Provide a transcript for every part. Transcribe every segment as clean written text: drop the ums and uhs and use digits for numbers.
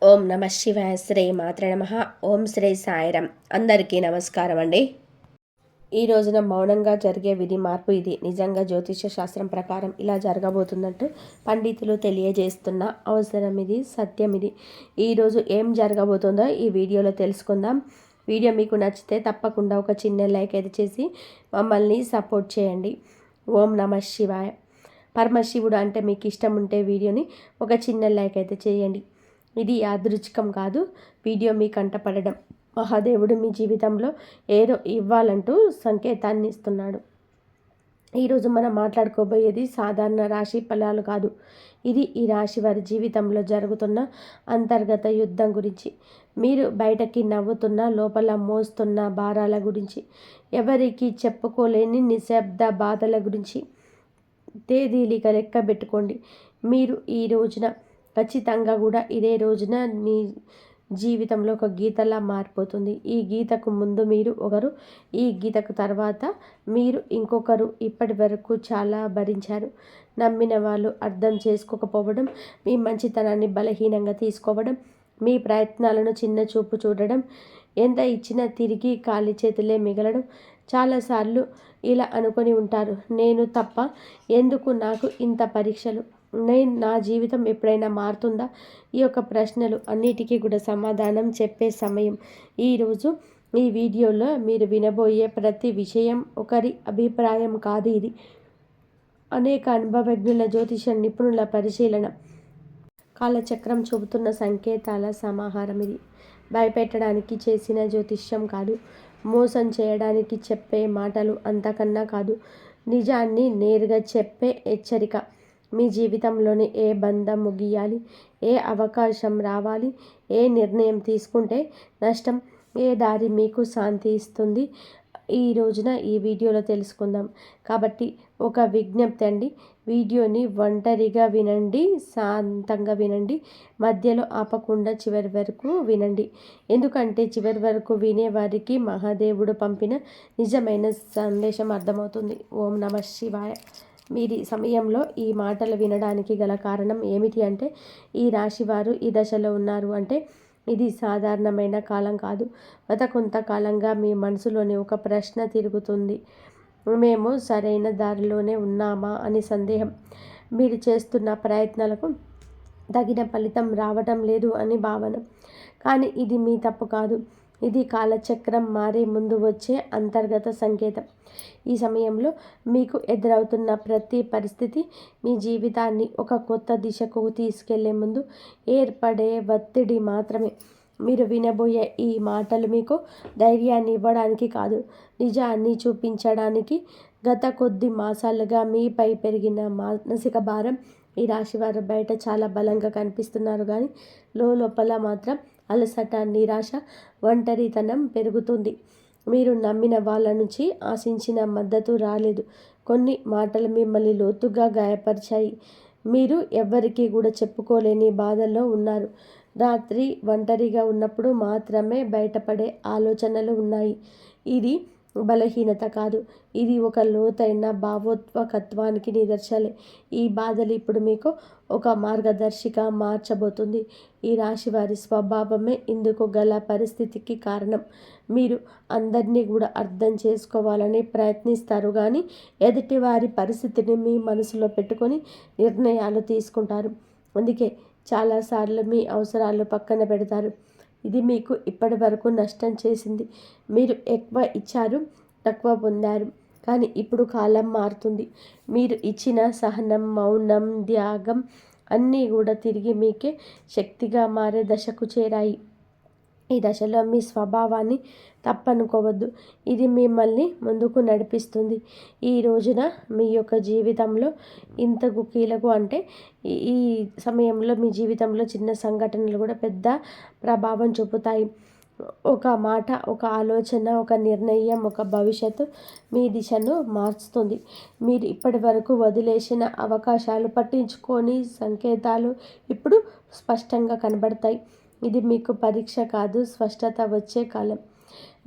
ఓం నమ శివాయ. శ్రీ మాత్రే నమః. ఓం శ్రీ సాయిరం. అందరికీ నమస్కారం అండి. ఈ రోజున మౌనంగా జరిగే విధి మార్పు ఇది. నిజంగా జ్యోతిష శాస్త్రం ప్రకారం ఇలా జరగబోతుందంటూ పండితులు తెలియజేస్తున్న అవసరం ఇది, సత్యం ఇది. ఈరోజు ఏం జరగబోతుందో ఈ వీడియోలో తెలుసుకుందాం. వీడియో మీకు నచ్చితే తప్పకుండా ఒక చిన్న లైక్ అయితే చేసి మమ్మల్ని సపోర్ట్ చేయండి. ఓం నమ శివాయ. పరమశివుడు అంటే మీకు ఇష్టం ఉంటే వీడియోని ఒక చిన్న లైక్ అయితే చేయండి. ఇది యాదృచ్ఛికం కాదు. వీడియో మీ కంటపడడం మహాదేవుడు మీ జీవితంలో ఏదో ఇవ్వాలంటూ సంకేతాన్ని ఇస్తున్నాడు. ఈరోజు మనం మాట్లాడుకోబోయేది సాధారణ రాశి ఫలాలు కాదు. ఇది ఈ రాశి వారి జీవితంలో జరుగుతున్న అంతర్గత యుద్ధం గురించి, మీరు బయటకి నవ్వుతున్న లోపల మోస్తున్న భారాల గురించి, ఎవరికి చెప్పుకోలేని నిశ్శబ్ద బాధల గురించి. తేదీలిక లెక్క పెట్టుకోండి. మీరు ఈ రోజున ఖచ్చితంగా కూడా ఇదే రోజున మీ జీవితంలో ఒక గీతలా మారిపోతుంది. ఈ గీతకు ముందు మీరు ఒకరు, ఈ గీతకు తర్వాత మీరు ఇంకొకరు. ఇప్పటి వరకు చాలా భరించారు. నమ్మిన వాళ్ళు అర్థం చేసుకోకపోవడం, మీ మంచితనాన్ని బలహీనంగా తీసుకోవడం, మీ ప్రయత్నాలను చిన్న చూపు చూడడం, ఎంత ఇచ్చినా తిరిగి ఖాళీ చేతులే మిగలడం. చాలాసార్లు ఇలా అనుకొని ఉంటారు, నేను తప్ప ఎందుకు నాకు ఇంత పరీక్షలు, నా జీవితం ఎప్పుడైనా మారుతుందా? ఈ యొక్క ప్రశ్నలు అన్నిటికీ కూడా సమాధానం చెప్పే సమయం ఈరోజు. ఈ వీడియోలో మీరు వినబోయే ప్రతి విషయం ఒకరి అభిప్రాయం కాదు. ఇది అనేక అనుభవజ్ఞుల జ్యోతిష నిపుణుల పరిశీలన, కాలచక్రం చూపుతున్న సంకేతాల సమాహారం. ఇది భయపెట్టడానికి చేసిన జ్యోతిష్యం కాదు. మోసం చేయడానికి చెప్పే మాటలు అంతకన్నా కాదు. నిజాన్ని నేరుగా చెప్పే హెచ్చరిక. మీ జీవితంలోని ఏ బంధం ముగియాలి, ఏ అవకాశం రావాలి, ఏ నిర్ణయం తీసుకుంటే నష్టం, ఏ దారి మీకు శాంతి ఇస్తుంది, ఈ రోజున ఈ వీడియోలో తెలుసుకుందాం. కాబట్టి ఒక విజ్ఞప్తి అండి, వీడియోని ఒంటరిగా వినండి, శాంతంగా వినండి, మధ్యలో ఆపకుండా చివరి వరకు వినండి. ఎందుకంటే చివరి వరకు వినేవారికి మహాదేవుడు పంపిన నిజమైన సందేశం అర్థమవుతుంది. ఓం నమ శివాయ. మీరు ఈ సమయంలో ఈ మాటలు వినడానికి గల కారణం ఏమిటి అంటే, ఈ రాశివారు ఈ దశలో ఉన్నారు అంటే ఇది సాధారణమైన కాలం కాదు. గత కొంతకాలంగా మీ మనసులోని ఒక ప్రశ్న తిరుగుతుంది. మేము సరైన దారిలోనే ఉన్నామా అని సందేహం. మీరు చేస్తున్న ప్రయత్నాలకు తగిన ఫలితం రావటం లేదు అని భావన. కానీ ఇది మీ తప్పు కాదు. ఇది కాలచక్రం మారే ముందు వచ్చే అంతర్గత సంకేతం. ఈ సమయంలో మీకు ఎదురవుతున్న ప్రతి పరిస్థితి మీ జీవితాన్ని ఒక కొత్త దిశకు తీసుకెళ్లే ముందు ఏర్పడే ఒత్తిడి మాత్రమే. మీరు వినబోయే ఈ మాటలు మీకు ధైర్యాన్ని ఇవ్వడానికి కాదు, నిజాన్ని చూపించడానికి. గత కొద్ది మాసాలుగా మీపై పెరిగిన మానసిక భారం. ఈ రాశివారు బయట చాలా బలంగా కనిపిస్తున్నారు, కానీ లోపల మాత్రం అలసట, నిరాశ, ఒంటరితనం పెరుగుతుంది. మీరు నమ్మిన వాళ్ళ నుంచి ఆశించిన మద్దతు రాలేదు. కొన్ని మాటలు మిమ్మల్ని లోతుగా గాయపరిచాయి. మీరు ఎవ్వరికీ కూడా చెప్పుకోలేని బాధల్లో ఉన్నారు. రాత్రి ఒంటరిగా ఉన్నప్పుడు మాత్రమే బయటపడే ఆలోచనలు ఉన్నాయి. ఇది బలహీనత కాదు, ఇది ఒక లోతైన భావోద్వేగత్వానికి నిదర్శనలే. ఈ బాధలు ఇప్పుడు మీకు ఒక మార్గదర్శిగా మార్చబోతుంది. ఈ రాశి వారి స్వభావమే ఇందుకు గల పరిస్థితికి కారణం. మీరు అందరినీ కూడా అర్థం చేసుకోవాలని ప్రయత్నిస్తారు, కానీ ఎదుటి వారి పరిస్థితిని మీ మనసులో పెట్టుకొని నిర్ణయాలు తీసుకుంటారు. అందుకే చాలాసార్లు మీ అవసరాలు పక్కన పెడతారు. ఇది మీకు ఇప్పటి వరకు నష్టం చేసింది. మీరు ఎక్కువ ఇచ్చారు, తక్కువ పొందారు. కానీ ఇప్పుడు కాలం మారుతుంది. మీరు ఇచ్చిన సహనం, మౌనం, త్యాగం అన్నీ కూడా తిరిగి మీకే శక్తిగా మారే దశకు చేరాయి. ఈ దశలో మీ స్వభావాన్ని తప్పనుకోవద్దు. ఇది మిమ్మల్ని ముందుకు నడిపిస్తుంది. ఈ రోజున మీ యొక్క జీవితంలో ఇంతకు కీలకం అంటే ఈ సమయంలో మీ జీవితంలో చిన్న సంఘటనలు కూడా పెద్ద ప్రభావం చూపుతాయి. ఒక మాట, ఒక ఆలోచన, ఒక నిర్ణయం, ఒక భవిష్యత్తు మీ దిశను మార్చుతుంది. మీరు ఇప్పటి వరకు వదిలేసిన అవకాశాలు, పట్టించుకొని సంకేతాలు ఇప్పుడు స్పష్టంగా కనబడతాయి. ఇది మీకు పరీక్ష కాదు, స్పష్టత వచ్చే కాలం.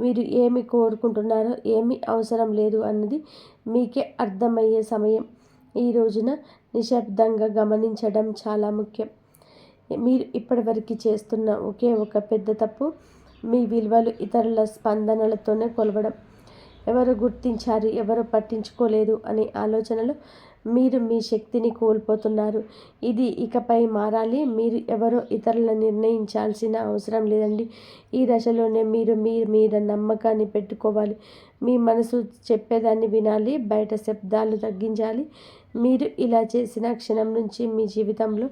మీరు ఏమి కోరుకుంటున్నారో, ఏమి అవసరం లేదు అన్నది మీకే అర్థమయ్యే సమయం. ఈ రోజున నిశ్శబ్దంగా గమనించడం చాలా ముఖ్యం. మీరు ఇప్పటివరకు చేస్తున్న ఒకే ఒక పెద్ద తప్పు మీ విలువలు ఇతరుల స్పందనలతోనే కొలవడం. ఎవరు గుర్తించారు, ఎవరు పట్టించుకోలేదు అనే ఆలోచనలు మీరు మీ శక్తిని కోల్పోతున్నారు. ఇది ఇకపై మారాలి. మీరు ఎవరో ఇతరులను నిర్ణయించాల్సిన అవసరం లేదండి. ఈ దశలోనే మీరు మీ మీద నమ్మకాన్ని పెట్టుకోవాలి. మీ మనసు చెప్పేదాన్ని వినాలి, బయట శబ్దాలు తగ్గించాలి. మీరు ఇలా చేసిన క్షణం నుంచి మీ జీవితంలో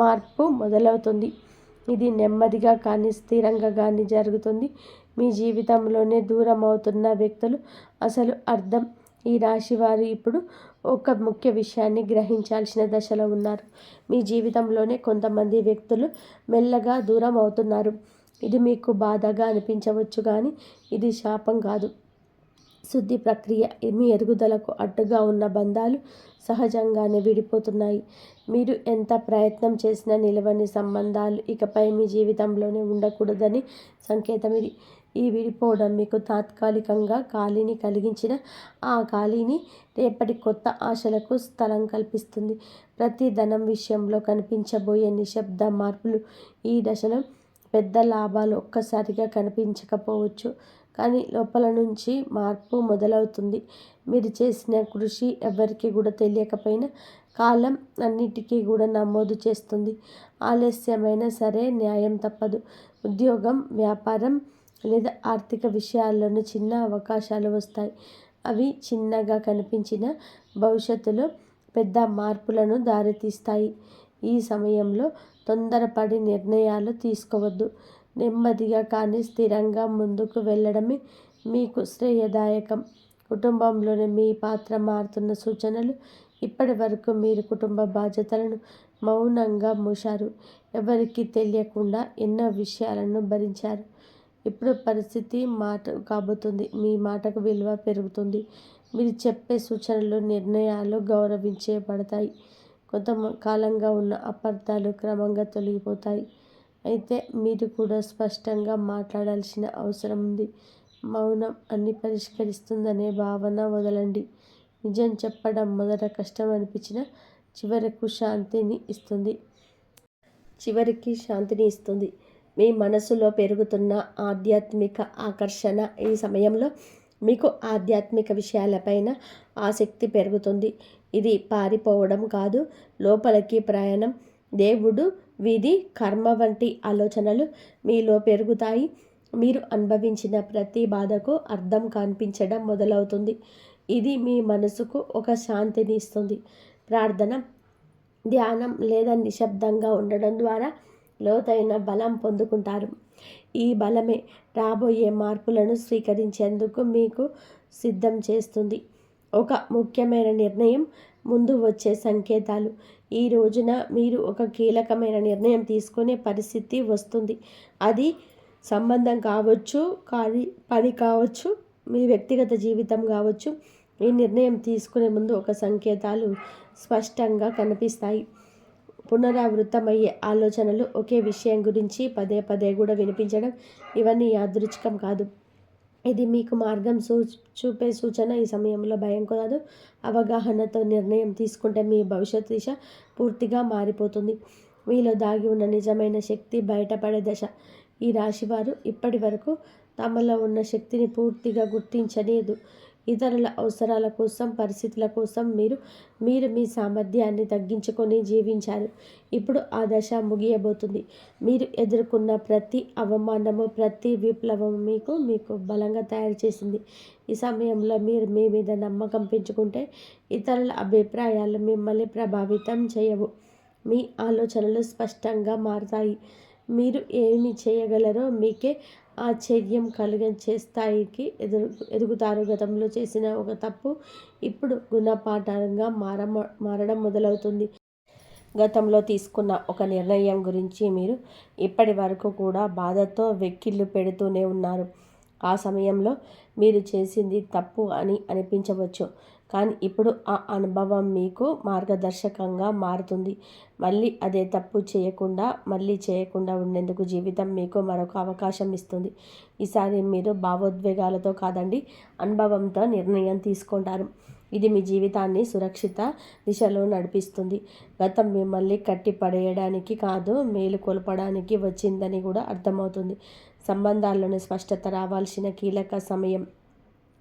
మార్పు మొదలవుతుంది. ఇది నెమ్మదిగా కానీ స్థిరంగా కానీ జరుగుతుంది. మీ జీవితంలోనే దూరం అవుతున్న వ్యక్తులు అసలు అర్థం. ఈ రాశి వారు ఇప్పుడు ఒక ముఖ్య విషయాన్ని గ్రహించాల్సిన దశలో ఉన్నారు. మీ జీవితంలోనే కొంతమంది వ్యక్తులు మెల్లగా దూరం అవుతున్నారు. ఇది మీకు బాధగా అనిపించవచ్చు, కానీ ఇది శాపం కాదు. శుద్ధి ప్రక్రియ. మీ ఎదుగుదలకు అడ్డుగా ఉన్న బంధాలు సహజంగానే విడిపోతున్నాయి. మీరు ఎంత ప్రయత్నం చేసినా నిలవని సంబంధాలు ఇకపై మీ జీవితంలోనే ఉండకూడదని సంకేతం ఇది. ఈ విడిపోవడం మీకు తాత్కాలికంగా ఖాళీని కలిగించిన ఆ ఖాళీని రేపటి కొత్త ఆశలకు స్థలం కల్పిస్తుంది. ప్రతి ధనం విషయంలో కనిపించబోయే నిశ్శబ్ద మార్పులు ఈ దశలో పెద్ద లాభాలు ఒక్కసారిగా కనిపించకపోవచ్చు, కానీ లోపల నుంచి మార్పు మొదలవుతుంది. మీరు చేసిన కృషి ఎవరికి కూడా తెలియకపోయినా కాలం అన్నిటికీ కూడా నమోదు చేస్తుంది. ఆలస్యమైనా సరే న్యాయం తప్పదు. ఉద్యోగం, వ్యాపారం లేదా ఆర్థిక విషయాల్లోనూ చిన్న అవకాశాలు వస్తాయి. అవి చిన్నగా కనిపించిన భవిష్యత్తులో పెద్ద మార్పులను దారితీస్తాయి. ఈ సమయంలో తొందరపడి నిర్ణయాలు తీసుకోవద్దు. నెమ్మదిగా కానీ స్థిరంగా ముందుకు వెళ్ళడమే మీకు శ్రేయదాయకం. కుటుంబంలోని మీ పాత్ర మారుతున్న సూచనలు. ఇప్పటి వరకు మీరు కుటుంబ బాధ్యతలను మౌనంగా మూశారు. ఎవరికీ తెలియకుండా ఎన్నో విషయాలను భరించారు. ఇప్పుడు పరిస్థితి కాబోతుంది. మీ మాటకు విలువ పెరుగుతుంది. మీరు చెప్పే సూచనలు, నిర్ణయాలు గౌరవించబడతాయి. కొంత కాలంగా ఉన్న అపార్థాలు క్రమంగా తొలగిపోతాయి. అయితే మీరు కూడా స్పష్టంగా మాట్లాడాల్సిన అవసరం ఉంది. మౌనం అన్ని పరిష్కరిస్తుందనే భావన వదలండి. నిజం చెప్పడం మొదట కష్టం అనిపించినా చివరికి శాంతిని ఇస్తుంది. మీ మనసులో పెరుగుతున్న ఆధ్యాత్మిక ఆకర్షణ. ఈ సమయంలో మీకు ఆధ్యాత్మిక విషయాలపైన ఆసక్తి పెరుగుతుంది. ఇది పారిపోవడం కాదు, లోపలికి ప్రయాణం. దేవుడు, విధి, కర్మ వంటి ఆలోచనలు మీలో పెరుగుతాయి. మీరు అనుభవించిన ప్రతి బాధకు అర్థం కనిపించడం మొదలవుతుంది. ఇది మీ మనసుకు ఒక శాంతిని ఇస్తుంది. ప్రార్థన, ధ్యానం లేదా నిశ్శబ్దంగా ఉండడం ద్వారా లోతైన బలం పొందుకుంటారు. ఈ బలమే రాబోయే మార్పులను స్వీకరించేందుకు మీకు సిద్ధం చేస్తుంది. ఒక ముఖ్యమైన నిర్ణయం ముందు వచ్చే సంకేతాలు. ఈ రోజున మీరు ఒక కీలకమైన నిర్ణయం తీసుకునే పరిస్థితి వస్తుంది. అది సంబంధం కావచ్చు, పని కావచ్చు, మీ వ్యక్తిగత జీవితం కావచ్చు. ఈ నిర్ణయం తీసుకునే ముందు ఒక సంకేతాలు స్పష్టంగా కనిపిస్తాయి. పునరావృతమయ్యే ఆలోచనలు, ఒకే విషయం గురించి పదే పదే కూడా వినిపించడం, ఇవన్నీ యాదృచ్ఛికం కాదు. ఇది మీకు మార్గం చూపే సూచన. ఈ సమయంలో భయం కాదు, అవగాహనతో నిర్ణయం తీసుకుంటే మీ భవిష్యత్ దిశ పూర్తిగా మారిపోతుంది. మీలో దాగి ఉన్న నిజమైన శక్తి బయటపడే దశ. ఈ రాశివారు ఇప్పటి వరకు తమలో ఉన్న శక్తిని పూర్తిగా గుర్తించలేదు. ఇతరుల అవసరాల కోసం, పరిస్థితుల కోసం మీరు మీ సామర్థ్యాన్ని తగ్గించుకొని జీవించారు. ఇప్పుడు ఆ దశ ముగియబోతుంది. మీరు ఎదుర్కొన్న ప్రతి అవమానము, ప్రతి విప్లవం మీకు బలంగా తయారు చేసింది. ఈ సమయంలో మీరు మీ మీద నమ్మకం పెంచుకుంటే ఇతరుల అభిప్రాయాలు మిమ్మల్ని ప్రభావితం చేయవు. మీ ఆలోచనలు స్పష్టంగా మారుతాయి. మీరు ఏమి చేయగలరో మీకే ఆశ్చర్యం కలిగించే స్థాయికి ఎదుగుతారు. గతంలో చేసిన ఒక తప్పు ఇప్పుడు గుణపాఠంగా మారడం మొదలవుతుంది. గతంలో తీసుకున్న ఒక నిర్ణయం గురించి మీరు ఇప్పటి వరకు కూడా బాధతో వెక్కిళ్ళు పెడుతూనే ఉన్నారు. ఆ సమయంలో మీరు చేసింది తప్పు అని అనిపించవచ్చు, కానీ ఇప్పుడు ఆ అనుభవం మీకు మార్గదర్శకంగా మారుతుంది. మళ్ళీ అదే తప్పు చేయకుండా ఉండేందుకు జీవితం మీకు మరొక అవకాశం ఇస్తుంది. ఈసారి మీరు భావోద్వేగాలతో కాదండి, అనుభవంతో నిర్ణయం తీసుకుంటారు. ఇది మీ జీవితాన్ని సురక్షిత దిశలో నడిపిస్తుంది. గతం మిమ్మల్ని కట్టి పడేయడానికి కాదు, మేలు కొలపడానికి వచ్చిందని కూడా అర్థమవుతుంది. సంబంధాల్లోని స్పష్టత రావాల్సిన కీలక సమయం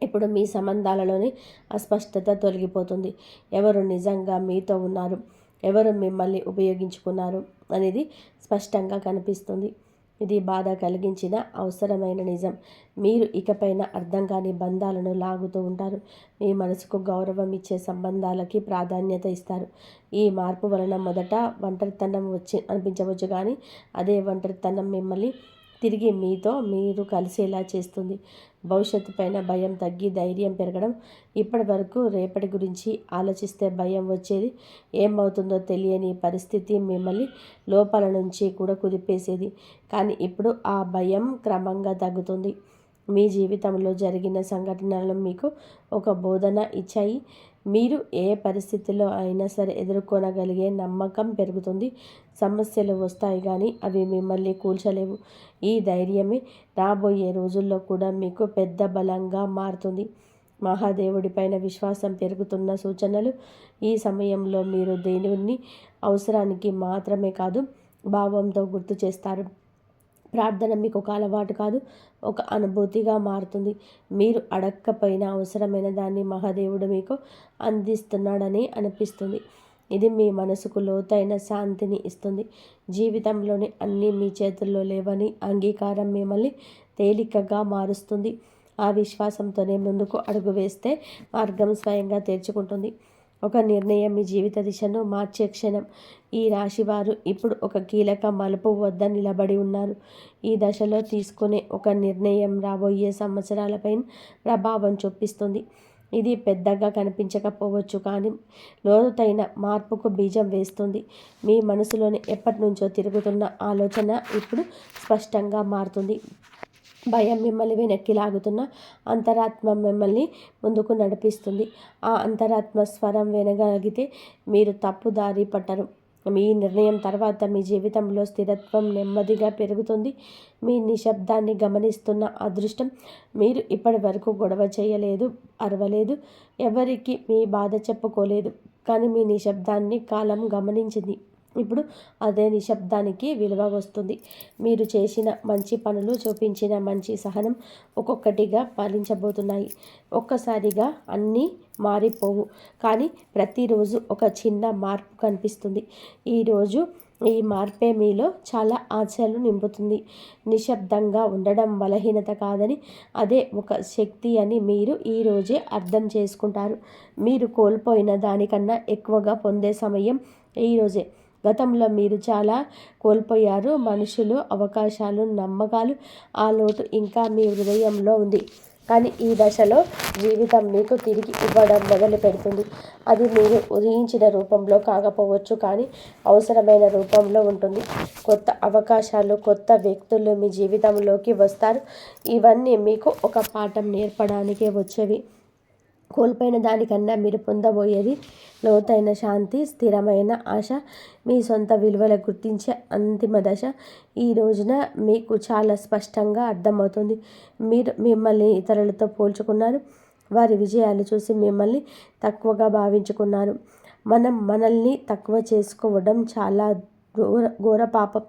ఇప్పుడు. మీ సంబంధాలలోని అస్పష్టత తొలగిపోతుంది. ఎవరు నిజంగా మీతో ఉన్నారు, ఎవరు మిమ్మల్ని ఉపయోగించుకున్నారు అనేది స్పష్టంగా కనిపిస్తుంది. ఇది బాధ కలిగించిన అవసరమైన నిజం. మీరు ఇకపైన అర్థం కాని బంధాలను లాగుతూ ఉంటారు. మీ మనసుకు గౌరవం ఇచ్చే సంబంధాలకి ప్రాధాన్యత ఇస్తారు. ఈ మార్పు వలన మొదట ఒంటరితనం అనిపించవచ్చు, కానీ అదే ఒంటరితనం మిమ్మల్ని తిరిగి మీతో మీరు కలిసేలా చేస్తుంది. భవిష్యత్తు పైన భయం తగ్గి ధైర్యం పెరగడం. ఇప్పటి వరకు రేపటి గురించి ఆలోచిస్తే భయం వచ్చేది. ఏమవుతుందో తెలియని పరిస్థితి మిమ్మల్ని లోపల నుంచి కూడా కుదిపేసేది. కానీ ఇప్పుడు ఆ భయం క్రమంగా తగ్గుతుంది. మీ జీవితంలో జరిగిన సంఘటనలు మీకు ఒక బోధన ఇచ్చాయి. మీరు ఏ పరిస్థితిలో అయినా సరే ఎదుర్కొనగలిగే నమ్మకం పెరుగుతుంది. సమస్యలు వస్తాయి, కానీ అవి మిమ్మల్ని కూల్చలేవు. ఈ ధైర్యమే రాబోయే రోజుల్లో కూడా మీకు పెద్ద బలంగా మారుతుంది. మహాదేవుడిపైన విశ్వాసం పెరుగుతున్న సూచనలు. ఈ సమయంలో మీరు దేవుని అవసరానికి మాత్రమే కాదు, భావంతో గుర్తు చేస్తారు. ప్రార్థన మీకు ఒక అలవాటు కాదు, ఒక అనుభూతిగా మారుతుంది. మీరు అడక్కపోయినా అవసరమైన దాన్ని మహాదేవుడు మీకు అందిస్తున్నాడని అనిపిస్తుంది. ఇది మీ మనసుకు లోతైన శాంతిని ఇస్తుంది. జీవితంలోని అన్నీ మీ చేతుల్లో లేవని అంగీకారం మిమ్మల్ని తేలికగా మారుస్తుంది. ఆ విశ్వాసంతోనే ముందుకు అడుగు వేస్తే మార్గం స్వయంగా తెరుచుకుంటుంది. ఒక నిర్ణయం మీ జీవిత దిశను మార్చే క్షణం. ఈ రాశివారు ఇప్పుడు ఒక కీలక మలుపు వద్ద నిలబడి ఉన్నారు. ఈ దశలో తీసుకునే ఒక నిర్ణయం రాబోయే సంవత్సరాలపై ప్రభావం చూపిస్తుంది. ఇది పెద్దగా కనిపించకపోవచ్చు, కానీ లోతైన మార్పుకు బీజం వేస్తుంది. మీ మనసులోని ఎప్పటి నుంచో తిరుగుతున్న ఆలోచన ఇప్పుడు స్పష్టంగా మారుతుంది. భయం మిమ్మల్ని వెనక్కి లాగుతున్న అంతరాత్మ మిమ్మల్ని ముందుకు నడిపిస్తుంది. ఆ అంతరాత్మ స్వరం వినగలిగితే మీరు తప్పు దారి పట్టరు. మీ నిర్ణయం తర్వాత మీ జీవితంలో స్థిరత్వం నెమ్మదిగా పెరుగుతుంది. మీ నిశ్శబ్దాన్ని గమనిస్తున్న అదృష్టం. మీరు ఇప్పటి వరకు గొడవ చేయలేదు, అరవలేదు, ఎవరికి మీ బాధ చెప్పుకోలేదు, కానీ మీ నిశ్శబ్దాన్ని కాలం గమనించింది. ఇప్పుడు అదే నిశ్శబ్దానికి విలువ వస్తుంది. మీరు చేసిన మంచి పనులు, చూపించిన మంచి సహనం ఒక్కొక్కటిగా ఫలించబోతున్నాయి. ఒక్కసారిగా అన్నీ మారిపోవు, కానీ ప్రతిరోజు ఒక చిన్న మార్పు కనిపిస్తుంది. ఈరోజు ఈ మార్పే మీలో చాలా ఆశలు నింపుతుంది. నిశ్శబ్దంగా ఉండడం బలహీనత కాదని, అదే ఒక శక్తి అని మీరు ఈరోజే అర్థం చేసుకుంటారు. మీరు కోల్పోయిన దానికన్నా ఎక్కువగా పొందే సమయం ఈరోజే. గతంలో మీరు చాలా కోల్పోయారు. మనుషులు, అవకాశాలు, నమ్మకాలు. ఆ లోటు ఇంకా మీ హృదయంలో ఉంది. కానీ ఈ దశలో జీవితం మీకు తిరిగి ఇవ్వడం మొదలు పెడుతుంది. అది మీరు ఊహించిన రూపంలో కాకపోవచ్చు, కానీ అవసరమైన రూపంలో ఉంటుంది. కొత్త అవకాశాలు, కొత్త వ్యక్తులు మీ జీవితంలోకి వస్తారు. ఇవన్నీ మీకు ఒక పాఠం నేర్పడానికే వచ్చేవి. కోల్పోయిన దానికన్నా మీరు పొందబోయేది లోతైన శాంతి, స్థిరమైన ఆశ, మీ సొంత విలువలు గుర్తించే అంతిమ దశ. ఈ రోజున మీకు చాలా స్పష్టంగా అర్థమవుతుంది. మీరు మిమ్మల్ని ఇతరులతో పోల్చుకున్నారు. వారి విజయాలు చూసి మిమ్మల్ని తక్కువగా భావించుకున్నారు. మనం మనల్ని తక్కువ చేసుకోవడం చాలా ఘోర పాపం.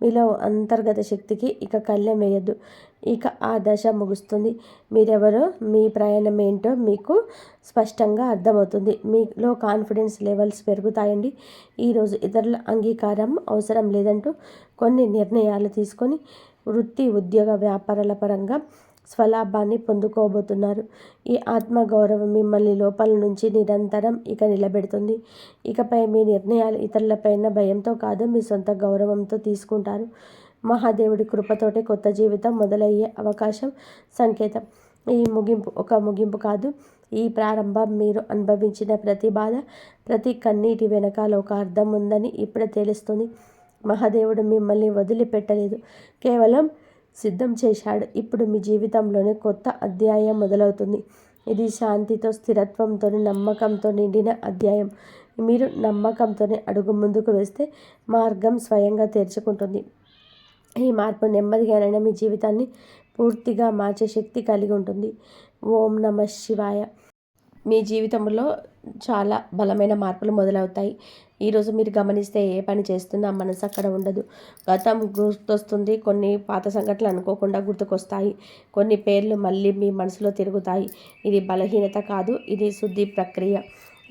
మీలో అంతర్గత శక్తికి ఇక కళ్ళెం వేయద్దు. ఇక ఆ దశ ముగుస్తుంది. మీరెవరో, మీ ప్రయాణం ఏంటో మీకు స్పష్టంగా అర్థమవుతుంది. మీలో కాన్ఫిడెన్స్ లెవెల్స్ పెరుగుతాయండి. ఈరోజు ఇతరుల అంగీకారం అవసరం లేదంటూ కొన్ని నిర్ణయాలు తీసుకొని వృత్తి, ఉద్యోగ, వ్యాపారాల పరంగా స్వలాభాన్ని పొందుకోబోతున్నారు. ఈ ఆత్మగౌరవం మిమ్మల్ని లోపల నుంచి నిరంతరం ఇక నిలబెడుతుంది. ఇకపై మీ నిర్ణయాలు ఇతరులపైన భయంతో కాదు, మీ సొంత గౌరవంతో తీసుకుంటారు. మహాదేవుడి కృపతోటే కొత్త జీవితం మొదలయ్యే అవకాశం సంకేతం. ఈ ముగింపు ఒక ముగింపు కాదు, ఈ ప్రారంభం. మీరు అనుభవించిన ప్రతి బాధ, ప్రతి కన్నీటి వెనకాల ఒక అర్థం ఉందని ఇప్పుడే తెలుస్తుంది. మహాదేవుడు మిమ్మల్ని వదిలిపెట్టలేదు, కేవలం సిద్ధం చేశాడు. ఇప్పుడు మీ జీవితంలోనే కొత్త అధ్యాయం మొదలవుతుంది. ఇది శాంతితో, స్థిరత్వంతో, నమ్మకంతో నిండిన అధ్యాయం. మీరు నమ్మకంతోనే అడుగు ముందుకు వేస్తే మార్గం స్వయంగా తెరుచుకుంటుంది. ఈ మార్పు నెమ్మదిగానైనా మీ జీవితాన్ని పూర్తిగా మార్చే శక్తి కలిగి ఉంటుంది. ఓం నమః శివాయ. మీ జీవితంలో చాలా బలమైన మార్పులు మొదలవుతాయి. ఈరోజు మీరు గమనిస్తే ఏ పని చేస్తున్నా మనసు అక్కడ ఉండదు. గతం గుర్తొస్తుంది. కొన్ని పాత సంఘటనలు అనుకోకుండా గుర్తుకొస్తాయి. కొన్ని పేర్లు మళ్ళీ మీ మనసులో తిరుగుతాయి. ఇది బలహీనత కాదు, ఇది శుద్ధి ప్రక్రియ.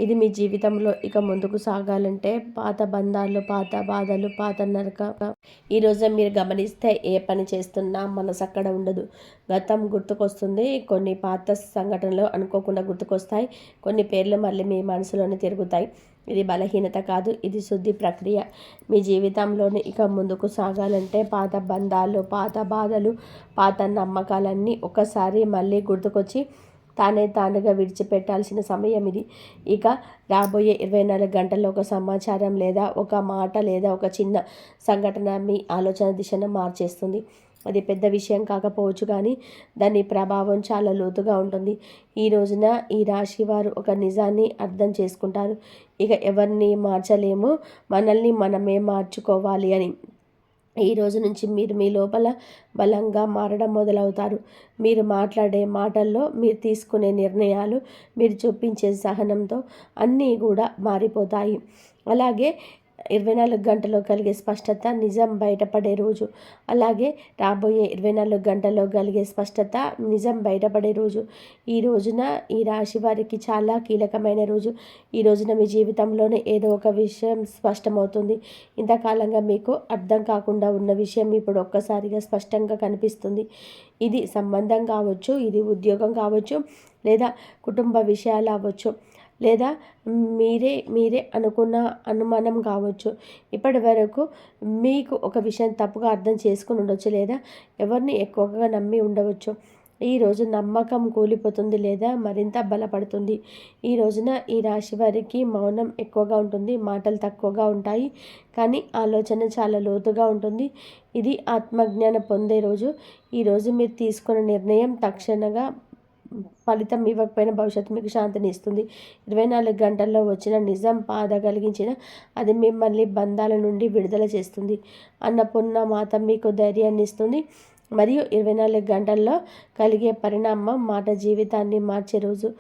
ఇది మీ జీవితంలో ఇక ముందుకు సాగాలంటే పాత బంధాలు, పాత బాధలు, పాత నరక. ఈరోజు మీరు గమనిస్తే ఏ పని చేస్తున్నా మనసు అక్కడ ఉండదు. గతం గుర్తుకొస్తుంది. కొన్ని పాత సంఘటనలు అనుకోకుండా గుర్తుకొస్తాయి. కొన్ని పేర్లు మళ్ళీ మీ మనసులోనే తిరుగుతాయి. ఇది బలహీనత కాదు, ఇది శుద్ధి ప్రక్రియ. మీ జీవితంలోని ఇక ముందుకు సాగాలంటే పాత బంధాలు, పాత బాధలు, పాత నమ్మకాలన్నీ ఒకసారి మళ్ళీ గుర్తుకొచ్చి తానుగా విడిచిపెట్టాల్సిన సమయం ఇది. ఇక రాబోయే 24 గంటల్లో ఒక సమాచారం లేదా ఒక మాట లేదా ఒక చిన్న సంఘటన మీ ఆలోచన దిశను మార్చేస్తుంది. అది పెద్ద విషయం కాకపోవచ్చు, కానీ దాని ప్రభావం చాలా లోతుగా ఉంటుంది. ఈ రోజున ఈ రాశి వారు ఒక నిజాన్ని అర్థం చేసుకుంటారు. ఇక ఎవరిని మార్చలేము, మనల్ని మనమే మార్చుకోవాలి అని. ఈ రోజు నుంచి మీరు మీ లోపల బలంగా మారడం మొదలవుతారు. మీరు మాట్లాడే మాటల్లో, మీరు తీసుకునే నిర్ణయాలు, మీరు చూపించే సహనంతో అన్నీ కూడా మారిపోతాయి. అలాగే 24 గంటల్లో కలిగే స్పష్టత నిజం బయటపడే రోజు. అలాగే రాబోయే 24 గంటల్లో కలిగే స్పష్టత నిజం బయటపడే రోజు. ఈ రోజున ఈ రాశి వారికి చాలా కీలకమైన రోజు. ఈ రోజున మీ జీవితంలోనే ఏదో ఒక విషయం స్పష్టమవుతుంది. ఇంతకాలంగా మీకు అర్థం కాకుండా ఉన్న విషయం ఇప్పుడు ఒక్కసారిగా స్పష్టంగా కనిపిస్తుంది. ఇది సంబంధం కావచ్చు, ఇది ఉద్యోగం కావచ్చు, లేదా కుటుంబ విషయాలు అవ్వచ్చు, లేదా మీరే అనుకున్న అనుమానం కావచ్చు. ఇప్పటి వరకు మీకు ఒక విషయం తప్పుగా అర్థం చేసుకుని ఉండవచ్చు, లేదా ఎవరిని ఎక్కువగా నమ్మి ఉండవచ్చు. ఈరోజు నమ్మకం కూలిపోతుంది లేదా మరింత బలపడుతుంది. ఈ రోజున ఈ రాశి వారికి మౌనం ఎక్కువగా ఉంటుంది, మాటలు తక్కువగా ఉంటాయి, కానీ ఆలోచన చాలా లోతుగా ఉంటుంది. ఇది ఆత్మజ్ఞానం పొందే రోజు. ఈరోజు మీరు తీసుకున్న నిర్ణయం తక్షణంగా ఫలితం ఇవ్వకపోయినా భవిష్యత్తు మీకు శాంతిని ఇస్తుంది. 24 గంటల్లో వచ్చిన నిజం బాధ కలిగించిన అది మిమ్మల్ని బంధాల నుండి విడుదల చేస్తుంది. అన్నపూర్ణ మాత మీకు ధైర్యాన్ని ఇస్తుంది. మరియు 24 గంటల్లో కలిగే పరిణామం మాట జీవితాన్ని మార్చే రోజు.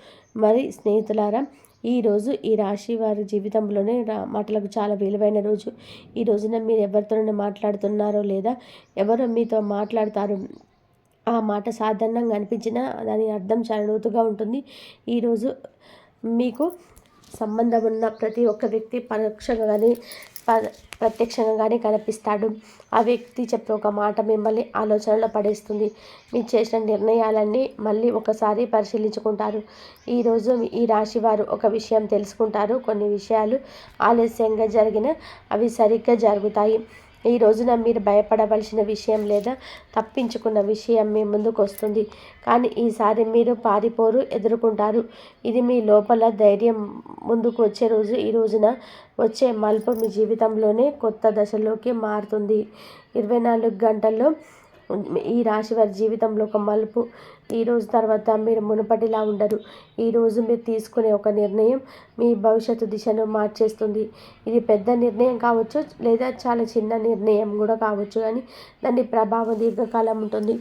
మరి స్నేహితులారా, ఈరోజు ఈ రాశి వారి జీవితంలోనే మాటలకు చాలా విలువైన రోజు. ఈ రోజున మీరు ఎవరితోనైనా మాట్లాడుతున్నారో లేదా ఎవరో మీతో మాట్లాడతారు, ఆ మాట సాధారణంగా అనిపించినా దాని అర్థం చాలా లోతుగా ఉంటుంది. ఈరోజు మీకు సంబంధం ఉన్న ప్రతి ఒక్క వ్యక్తి పరోక్షంగా కానీ ప్రత్యక్షంగా కానీ కనిపిస్తాడు. ఆ వ్యక్తి చెప్పే ఒక మాట మిమ్మల్ని ఆలోచనలో పడేస్తుంది. మీరు చేసిన నిర్ణయాలన్నీ మళ్ళీ ఒకసారి పరిశీలించుకుంటారు. ఈరోజు ఈ రాశి వారు ఒక విషయం తెలుసుకుంటారు. కొన్ని విషయాలు ఆలస్యంగా జరిగిన అవి సరిగ్గా జరుగుతాయి. ఈ రోజున మీరు భయపడవలసిన విషయం లేదా తప్పించుకున్న విషయం మీ ముందుకు వస్తుంది, కానీ ఈసారి మీరు పారిపోరు, ఎదుర్కొంటారు. ఇది మీ లోపల ధైర్యం ముందుకు వచ్చే రోజు. ఈ రోజున వచ్చే మలుపు మీ జీవితంలోనే కొత్త దశలోకి మారుతుంది. 24 గంటల్లో ఈ రాశి వారి జీవితంలో ఒక మలుపు. ఈరోజు తర్వాత మీరు మునుపటిలా ఉండరు. ఈరోజు మీరు తీసుకునే ఒక నిర్ణయం మీ భవిష్యత్తు దిశను మార్చేస్తుంది. ఇది పెద్ద నిర్ణయం కావచ్చు, లేదా చాలా చిన్న నిర్ణయం కూడా కావచ్చు, కానీ దాని ప్రభావం దీర్ఘకాలం ఉంటుంది.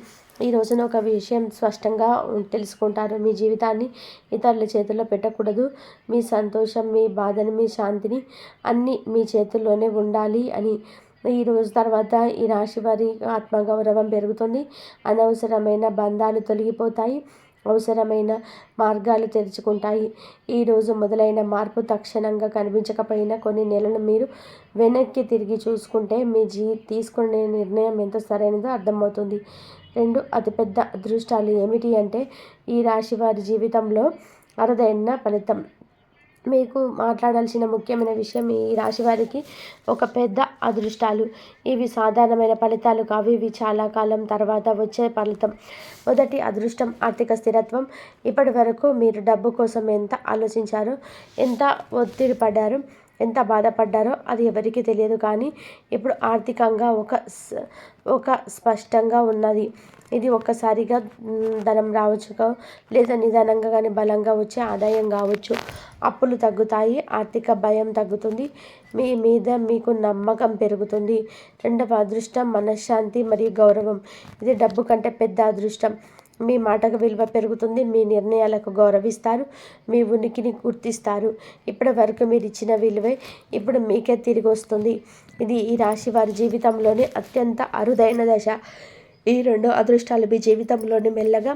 ఈ రోజున ఒక విషయం స్పష్టంగా తెలుసుకుంటారు. మీ జీవితాన్ని ఇతరుల చేతుల్లో పెట్టకూడదు. మీ సంతోషం, మీ బాధని, మీ శాంతిని అన్నీ మీ చేతుల్లోనే ఉండాలి అని. ఈ రోజు తర్వాత ఈ రాశి వారి ఆత్మగౌరవం పెరుగుతుంది. అనవసరమైన బంధాలు తొలగిపోతాయి, అవసరమైన మార్గాలు తెరుచుకుంటాయి. ఈరోజు మొదలైన మార్పు తక్షణంగా కనిపించకపోయినా కొన్ని నెలలు మీరు వెనక్కి తిరిగి చూసుకుంటే మీ తీసుకునే నిర్ణయం ఎంత సరైనదో అర్థమవుతుంది. 2 అతిపెద్ద అదృష్టాలు ఏమిటి అంటే, ఈ రాశి వారి జీవితంలో అరుదైన ఫలితం. మీకు మాట్లాడాల్సిన ముఖ్యమైన విషయం, ఈ రాశి వారికి ఒక పెద్ద అదృష్టాలు. ఇవి సాధారణమైన ఫలితాలు కావు, ఇవి చాలా కాలం తర్వాత వచ్చే ఫలితం. మొదటి అదృష్టం ఆర్థిక స్థిరత్వం. ఇప్పటి వరకు మీరు డబ్బు కోసం ఎంత ఆలోచించారో, ఎంత ఒత్తిడి పడ్డారో, ఎంత బాధపడ్డారో అది ఎవరికీ తెలియదు, కానీ ఇప్పుడు ఆర్థికంగా ఒక స్పష్టంగా ఉన్నది. ఇది ఒక్కసారిగా ధనం రావచ్చు, లేదా నిదానంగా కానీ బలంగా వచ్చే ఆదాయం కావచ్చు. అప్పులు తగ్గుతాయి, ఆర్థిక భయం తగ్గుతుంది, మీ మీద మీకు నమ్మకం పెరుగుతుంది. 2వ అదృష్టం మనశ్శాంతి మరియు గౌరవం. ఇది డబ్బు కంటే పెద్ద అదృష్టం. మీ మాటకు విలువ పెరుగుతుంది, మీ నిర్ణయాలకు గౌరవిస్తారు, మీ ఉనికిని గుర్తిస్తారు. ఇప్పటి వరకు మీరు ఇచ్చిన విలువే ఇప్పుడు మీకే తిరిగి వస్తుంది. ఇది ఈ రాశి వారి జీవితంలోని అత్యంత అరుదైన దశ. ఈ 2 అదృష్టాలు మీ జీవితంలోని మెల్లగా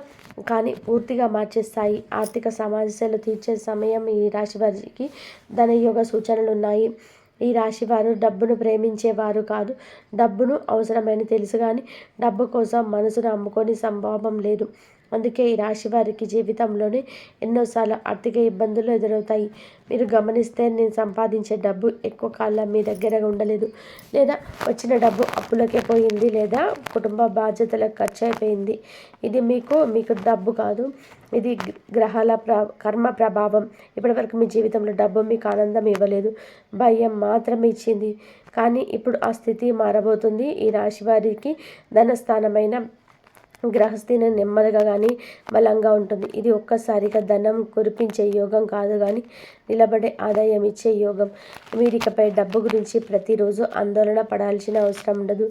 కానీ పూర్తిగా మార్చేస్తాయి. ఆర్థిక సమస్యలు తీర్చే సమయం ఈ రాశి వారికి ధనయోగ సూచనలు ఉన్నాయి. ఈ రాశివారు డబ్బును ప్రేమించేవారు కాదు, డబ్బును అవసరమని తెలుసు కానీ డబ్బు కోసం మనసును అమ్ముకొని సంభావం లేదు. అందుకే ఈ రాశి వారికి జీవితంలోనే ఎన్నోసార్లు ఆర్థిక ఇబ్బందులు ఎదురవుతాయి. మీరు గమనిస్తే నేను సంపాదించే డబ్బు ఎక్కువ కాలం మీ దగ్గర ఉండలేదు, లేదా వచ్చిన డబ్బు అప్పులకే పోయింది, లేదా కుటుంబ బాధ్యతలకు ఖర్చు అయిపోయింది. ఇది మీకు డబ్బు కాదు, ఇది గ్రహాల కర్మ ప్రభావం. ఇప్పటివరకు మీ జీవితంలో డబ్బు మీకు ఆనందం ఇవ్వలేదు, భయం మాత్రమే ఇచ్చింది. కానీ ఇప్పుడు ఆ స్థితి మారబోతుంది. ఈ రాశి వారికి ధనస్థానమైన గ్రహస్థిని నెమ్మదిగా కానీ బలంగా ఉంటుంది. ఇది ఒక్కసారిగా ధనం కురిపించే యోగం కాదు కానీ నిలబడే ఆదాయం ఇచ్చే యోగం. మీరికపై డబ్బు గురించి ప్రతిరోజు ఆందోళన పడాల్సిన అవసరం ఉండదు.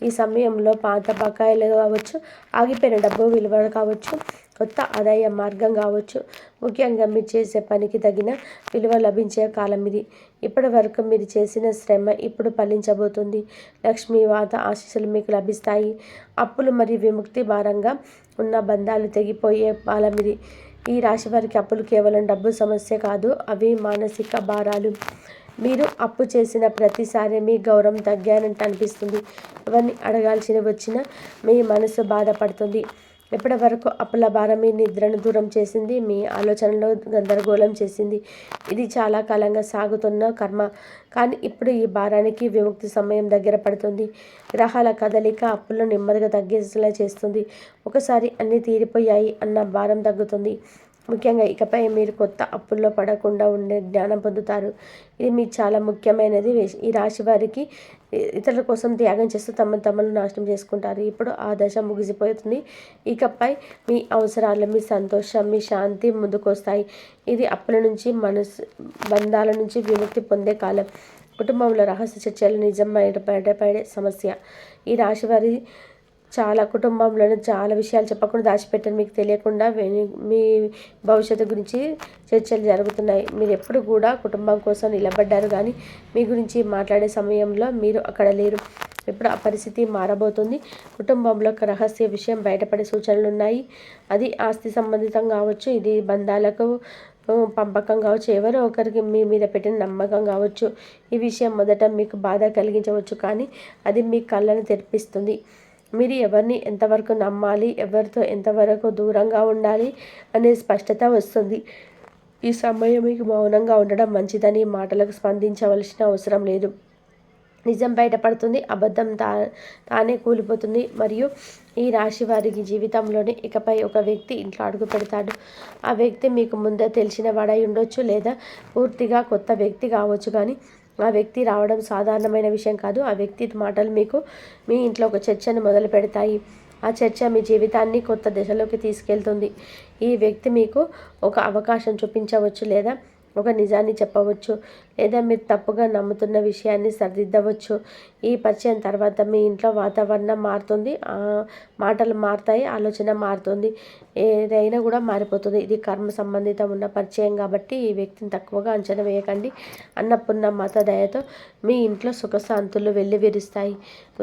ఈ సమయంలో పాత బకాయిలు కావచ్చు, ఆగిపోయిన డబ్బు విలువ కావచ్చు, కొత్త ఆదాయ మార్గం కావచ్చు, ముఖ్యంగా మీరు చేసే పనికి తగిన విలువ లభించే కాలం ఇది. ఇప్పటి వరకు మీరు చేసిన శ్రమ ఇప్పుడు ఫలించబోతుంది. లక్ష్మీవాత ఆశీస్సులు మీకు లభిస్తాయి. అప్పులు మరియు విముక్తి భారంగా ఉన్న బంధాలు తెగిపోయే కాలం ఇది. ఈ రాశి వారికి అప్పులు కేవలం డబ్బు సమస్య కాదు, అవి మానసిక భారాలు. మీరు అప్పు చేసిన ప్రతిసారి మీ గౌరవం తగ్గానంటే అనిపిస్తుంది. ఎవరిని అడగాల్సి వచ్చినా మీ మనసు బాధపడుతుంది. ఇప్పటి వరకు అప్పుల భారం మీ నిద్రను దూరం చేసింది, మీ ఆలోచనలో గందరగోళం చేసింది. ఇది చాలా కాలంగా సాగుతున్న కర్మ. కానీ ఇప్పుడు ఈ భారానికి విముక్తి సమయం దగ్గర పడుతుంది. గ్రహాల కదలిక అప్పులను నెమ్మదిగా తగ్గేసేలా చేస్తుంది. ఒకసారి అన్నీ తీరిపోయాయి అన్న భారం తగ్గుతుంది. ముఖ్యంగా ఇకపై మీరు కొత్త అప్పుల్లో పడకుండా ఉండే జ్ఞానం పొందుతారు. ఇది మీకు చాలా ముఖ్యమైనది. ఈ రాశి వారికి ఇతరుల కోసం త్యాగం చేస్తూ తమను నాశనం చేసుకుంటారు. ఇప్పుడు ఆ దశ ముగిసిపోతుంది. ఇకపై మీ అవసరాలు, మీ సంతోషం, మీ శాంతి ముందుకొస్తాయి. ఇది అప్పుల నుంచి, బంధాల నుంచి విముక్తి పొందే కాలం. కుటుంబంలో రహస్య చర్చలు నిజం బయటపడే సమస్య. ఈ రాశి వారి కుటుంబంలోనే చాలా విషయాలు చెప్పకుండా దాచిపెట్టారు. మీకు తెలియకుండా మీ భవిష్యత్తు గురించి చర్చలు జరుగుతున్నాయి. మీరు ఎప్పుడు కూడా కుటుంబం కోసం నిలబడ్డారు కానీ మీ గురించి మాట్లాడే సమయంలో మీరు అక్కడ లేరు. ఇప్పుడు ఆ పరిస్థితి మారబోతుంది. కుటుంబంలో ఒక రహస్య విషయం బయటపడే సూచనలు ఉన్నాయి. అది ఆస్తి సంబంధితం కావచ్చు, ఇది బంధాలకు పంపకం కావచ్చు, ఎవరో ఒకరికి మీ మీద పెట్టిన నమ్మకం కావచ్చు. ఈ విషయం మొదట మీకు బాధ కలిగించవచ్చు, కానీ అది మీ కళ్ళను తెరిపిస్తుంది. మీరు ఎవరిని ఎంతవరకు నమ్మాలి, ఎవరితో ఎంతవరకు దూరంగా ఉండాలి అనే స్పష్టత వస్తుంది. ఈ సమయం మీకు మౌనంగా ఉండడం మంచిదని మాటలకు స్పందించవలసిన అవసరం లేదు. నిజం బయటపడుతుంది, అబద్ధం తానే కూలిపోతుంది. మరియు ఈ రాశి వారికి జీవితంలోనే ఇకపై ఒక వ్యక్తి ఇంట్లో అడుగు పెడతాడు. ఆ వ్యక్తి మీకు ముందే తెలిసిన వాడై ఉండొచ్చు, లేదా పూర్తిగా కొత్త వ్యక్తి కావచ్చు. కానీ ఆ వ్యక్తి రావడం సాధారణమైన విషయం కాదు. ఆ వ్యక్తి మాటలు మీ ఇంట్లో ఒక చర్చను మొదలు పెడతాయి. ఆ చర్చ మీ జీవితాన్ని కొత్త దశలోకి తీసుకెళ్తుంది. ఈ వ్యక్తి మీకు ఒక అవకాశం చూపించవచ్చు, లేదా ఒక నిజాన్ని చెప్పవచ్చు, లేదా మీరు తప్పుగా నమ్ముతున్న విషయాన్ని సరిదిద్దవచ్చు. ఈ పరిచయం తర్వాత మీ ఇంట్లో వాతావరణం మారుతుంది, మాటలు మారుతాయి, ఆలోచన మారుతుంది, ఏదైనా కూడా మారిపోతుంది. ఇది కర్మ సంబంధితం ఉన్న పరిచయం కాబట్టి ఈ వ్యక్తిని తక్కువగా అంచనా వేయకండి. అన్నపూర్ణ మాత దయతో మీ ఇంట్లో సుఖశాంతులు వెల్లివిరుస్తాయి.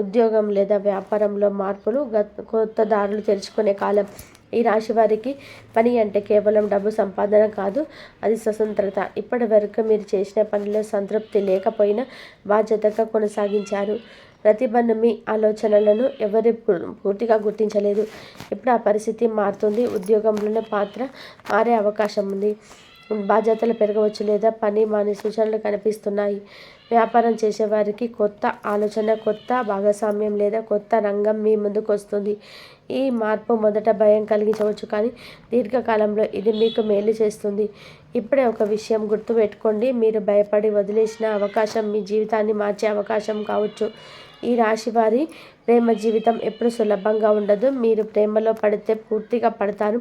ఉద్యోగం లేదా వ్యాపారంలో మార్పులు, కొత్త దారులు తెరుచుకునే కాలం. ఈ రాశి వారికి పని అంటే కేవలం డబ్బు సంపాదన కాదు, అది స్వతంత్రత. ఇప్పటి వరకు మీరు చేసిన పనిలో సంతృప్తి లేకపోయినా బాధ్యతగా కొనసాగించారు. ప్రతిభను, మీ ఆలోచనలను ఎవరు పూర్తిగా గుర్తించలేదు. ఇప్పుడు ఆ పరిస్థితి మారుతుంది. ఉద్యోగంలోనే పాత్ర మారే అవకాశం ఉంది. బాధ్యతలు పెరగవచ్చు, లేదా పని మానే సూచనలు కనిపిస్తున్నాయి. వ్యాపారం చేసేవారికి కొత్త ఆలోచన, కొత్త భాగస్వామ్యం లేదా కొత్త రంగం మీ ముందుకు వస్తుంది. ఈ మార్పు మొదట భయం కలిగించవచ్చు, కానీ దీర్ఘకాలంలో ఇది మీకు మేలు చేస్తుంది. ఇప్పుడే ఒక విషయం గుర్తుపెట్టుకోండి, మీరు భయపడి వదిలేసిన అవకాశం మీ జీవితాన్ని మార్చే అవకాశం కావచ్చు. ఈ రాశి వారి ప్రేమ జీవితం ఎప్పుడు సులభంగా ఉండదు. మీరు ప్రేమలో పడితే పూర్తిగా పడతారు.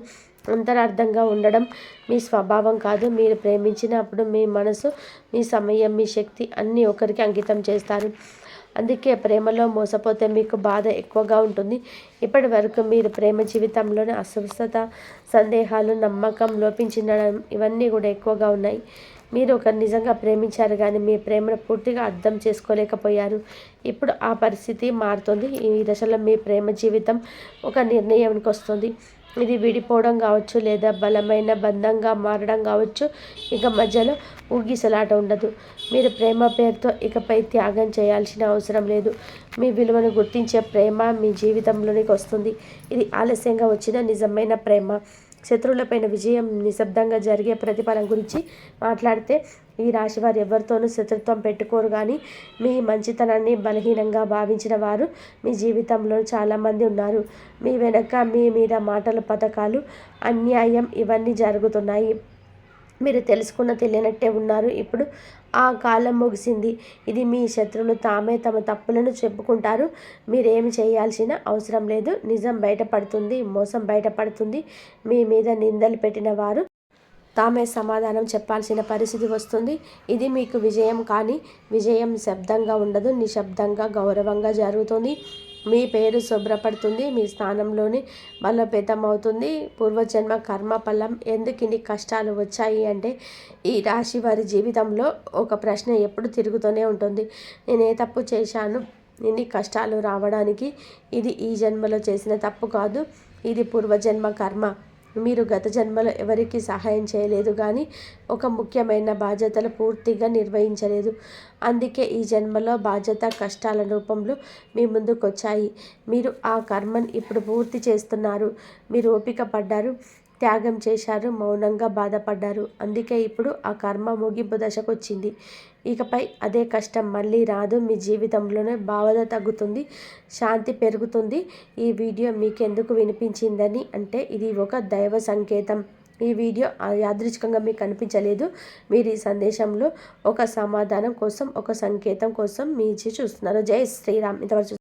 అంతరార్థంగా ఉండడం మీ స్వభావం కాదు. మీరు ప్రేమించినప్పుడు మీ మనసు, మీ సమయం, మీ శక్తి అన్నీ ఒకరికి అంకితం చేస్తారు. అందుకే ప్రేమలో మోసపోతే మీకు బాధ ఎక్కువగా ఉంటుంది. ఇప్పటి వరకు మీరు ప్రేమ జీవితంలోని అస్వస్థత, సందేహాలు, నమ్మకం లోపించడం ఇవన్నీ కూడా ఎక్కువగా ఉన్నాయి. మీరు ఒకరు నిజంగా ప్రేమించారు కానీ మీ ప్రేమను పూర్తిగా అర్థం చేసుకోలేకపోయారు. ఇప్పుడు ఆ పరిస్థితి మారుతుంది. ఈ దశలో మీ ప్రేమ జీవితం ఒక నిర్ణయానికి వస్తుంది. ఇది విడిపోవడం కావచ్చు, లేదా బలమైన బంధంగా మారడం కావచ్చు. ఇక మధ్యలో ఊగిసలాట ఉండదు. మీరు ప్రేమ పేరుతో ఇకపై త్యాగం చేయాల్సిన అవసరం లేదు. మీ విలువను గుర్తించే ప్రేమ మీ జీవితంలోనికి వస్తుంది. ఇది ఆలస్యంగా వచ్చిన నిజమైన ప్రేమ. శత్రువులపైన విజయం నిశ్శబ్దంగా జరిగే ప్రతిఫలం గురించి మాట్లాడితే, ఈ రాశి వారు ఎవరితోనూ శత్రుత్వం పెట్టుకోరు, కానీ మీ మంచితనాన్ని బలహీనంగా భావించిన వారు మీ జీవితంలో చాలామంది ఉన్నారు. మీ వెనక మీ మీద మాటలు, పథకాలు, అన్యాయం ఇవన్నీ జరుగుతున్నాయి. మీరు తెలుసుకున్న తెలియనట్టే ఉన్నారు. ఇప్పుడు ఆ కాలం ముగిసింది. ఇది మీ శత్రువులు తామే తమ తప్పులను చెప్పుకుంటారు. మీరేమి చేయాల్సిన అవసరం లేదు. నిజం బయటపడుతుంది, మోసం బయటపడుతుంది. మీ మీద నిందలు పెట్టిన వారు తామే సమాధానం చెప్పాల్సిన పరిస్థితి వస్తుంది. ఇది మీకు విజయం, కానీ విజయం శబ్దంగా ఉండదు, నిశ్శబ్దంగా గౌరవంగా జరుగుతుంది. మీ పేరు శుభ్రపడుతుంది, మీ స్థానంలోని బలోపేతమవుతుంది. పూర్వజన్మ కర్మ ఫలం. ఎందుకు ఇన్ని కష్టాలు వచ్చాయి అంటే, ఈ రాశి వారి జీవితంలో ఒక ప్రశ్న ఎప్పుడు తిరుగుతూనే ఉంటుంది. నేను ఏ తప్పు చేశాను ఇన్ని కష్టాలు రావడానికి? ఇది ఈ జన్మలో చేసిన తప్పు కాదు, ఇది పూర్వజన్మ కర్మ. మీరు గత జన్మలో ఎవరికి సహాయం చేయలేదు, కానీ ఒక ముఖ్యమైన బాధ్యతలు పూర్తిగా నిర్వహించలేదు. అందుకే ఈ జన్మలో బాధ్యత కష్టాల రూపంలో మీ ముందుకు వచ్చాయి. మీరు ఆ కర్మను ఇప్పుడు పూర్తి చేస్తున్నారు. మీరు ఓపిక పడ్డారు, త్యాగం చేశారు, మౌనంగా బాధపడ్డారు. అందుకే ఇప్పుడు ఆ కర్మ ముగింపు దశకు వచ్చింది. ఇకపై అదే కష్టం మళ్ళీ రాదు. మీ జీవితంలోనే బాధ తగ్గుతుంది, శాంతి పెరుగుతుంది. ఈ వీడియో మీకెందుకు వినిపించిందని అంటే, ఇది ఒక దైవ సంకేతం. ఈ వీడియో యాదృచ్ఛికంగా మీకు కనిపించలేదు. మీరు ఈ సందేశంలో ఒక సమాధానం కోసం, ఒక సంకేతం కోసం మీ ఇచ్చి చూస్తున్నారు. జై శ్రీరామ్. ఇంతవరకు